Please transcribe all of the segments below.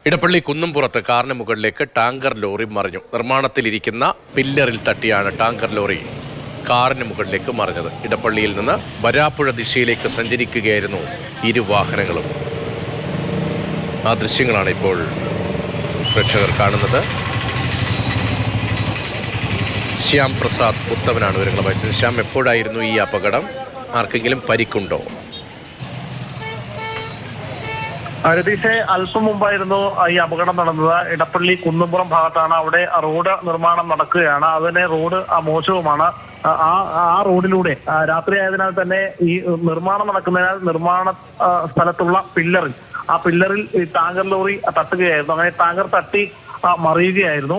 ഇടപ്പള്ളി കുന്നുംപുറത്ത് കാറിന് മുകളിലേക്ക് tanker lorry മറിഞ്ഞു. നിർമ്മാണത്തിലിരിക്കുന്ന പില്ലറിൽ തട്ടിയാണ് ടാങ്കർ ലോറി കാറിന് മുകളിലേക്ക് മറിഞ്ഞത്. ഇടപ്പള്ളിയിൽ നിന്ന് വരാപ്പുഴ ദിശയിലേക്ക് സഞ്ചരിക്കുകയായിരുന്നു ഇരു വാഹനങ്ങളും. ആ ദൃശ്യങ്ങളാണ് ഇപ്പോൾ പ്രേക്ഷകർ കാണുന്നത്. ശ്യാം പ്രസാദ് ഉത്തമനാണ് വിവരങ്ങൾ വായിച്ചത്. ശ്യാം, എപ്പോഴായിരുന്നു ഈ അപകടം? ആർക്കെങ്കിലും പരിക്കുണ്ടോ? രതീഷെ, അല്പം മുമ്പായിരുന്നു ഈ അപകടം നടന്നത്. ഇടപ്പള്ളി കുന്നുംപുറം ഭാഗത്താണ്. അവിടെ റോഡ് നിർമ്മാണം നടക്കുകയാണ്. അതിനെ റോഡ് മോശവുമാണ്. ആ റോഡിലൂടെ രാത്രി ആയതിനാൽ തന്നെ ഈ നിർമ്മാണം നടക്കുന്നതിനാൽ നിർമ്മാണ സ്ഥലത്തുള്ള പില്ലറിൽ ഈ ടാങ്കർ ലോറി തട്ടുകയായിരുന്നു. അങ്ങനെ ടാങ്കർ തട്ടി മറിയുകയായിരുന്നു.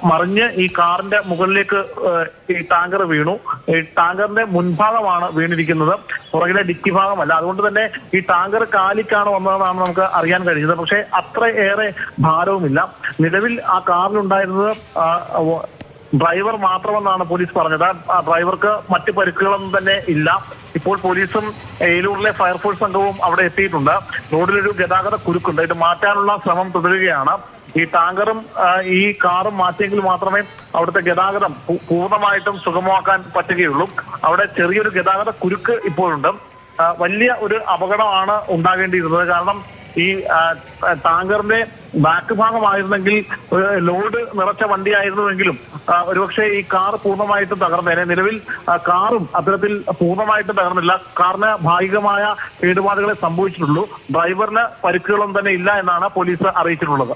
മറിഞ്ഞ് ഈ കാറിന്റെ മുകളിലേക്ക് ഈ ടാങ്കർ വീണു. ഈ ടാങ്കറിന്റെ മുൻഭാഗമാണ് വീണിരിക്കുന്നത്, പുറകിലെ ഡിക്കി ഭാഗമല്ല. അതുകൊണ്ട് തന്നെ ഈ ടാങ്കർ കാലിക്കാണ് വന്നതെന്നാണ് നമുക്ക് അറിയാൻ കഴിഞ്ഞത്. പക്ഷേ അത്ര ഏറെ ഭാരവുമില്ല. നിലവിൽ ആ കാറിലുണ്ടായിരുന്നത് ഡ്രൈവർ മാത്രമെന്നാണ് പോലീസ് പറഞ്ഞത്. ആ ഡ്രൈവർക്ക് മറ്റ് പരിക്കുകളൊന്നും തന്നെ ഇല്ല. ഇപ്പോൾ പോലീസും ഏലൂരിലെ ഫയർഫോഴ്സ് സംഘവും അവിടെ എത്തിയിട്ടുണ്ട്. റോഡിലൊരു ഗതാഗത കുരുക്കുണ്ട്. ഇത് മാറ്റാനുള്ള ശ്രമം തുടരുകയാണ്. ഈ ടാങ്കറും ഈ കാറും മാറ്റിയെങ്കിൽ മാത്രമേ അവിടുത്തെ ഗതാഗതം പൂർണ്ണമായിട്ടും സുഗമമാക്കാൻ പറ്റുകയുള്ളൂ. അവിടെ ചെറിയൊരു ഗതാഗത കുരുക്ക് ഇപ്പോഴുണ്ട്. വലിയ ഒരു അപകടമാണ് ഉണ്ടാകേണ്ടിയിരുന്നത്. കാരണം ഈ ടാങ്കറിന്റെ ബാക്ക് ഭാഗമായിരുന്നെങ്കിൽ ലോഡ് നിറച്ച വണ്ടിയായിരുന്നുവെങ്കിലും ഒരുപക്ഷെ ഈ കാർ പൂർണ്ണമായിട്ടും തകർന്നേനെ. നിലവിൽ കാറും അത്തരത്തിൽ പൂർണ്ണമായിട്ടും തകർന്നില്ല. കാറിന് ഭാഗികമായ കേടുപാടുകളെ സംഭവിച്ചിട്ടുള്ളൂ. ഡ്രൈവറിന് പരിക്കുകളൊന്നും തന്നെ ഇല്ല എന്നാണ് പോലീസ് അറിയിച്ചിട്ടുള്ളത്.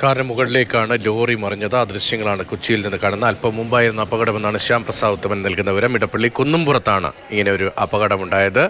കാറിന് മുകളിലേക്കാണ് ലോറി മറിഞ്ഞത്. ആ ദൃശ്യങ്ങളാണ് കൊച്ചിയിൽ നിന്ന് കാണുന്നത്. അല്പം മുമ്പായിരുന്ന അപകടമെന്നാണ് ശ്യാം പ്രസാദ് ഉത്തമൻ നൽകുന്ന വിവരം. ഇടപ്പള്ളി കുന്നുംപുറത്താണ് ഇങ്ങനെ ഒരു അപകടമുണ്ടായത്.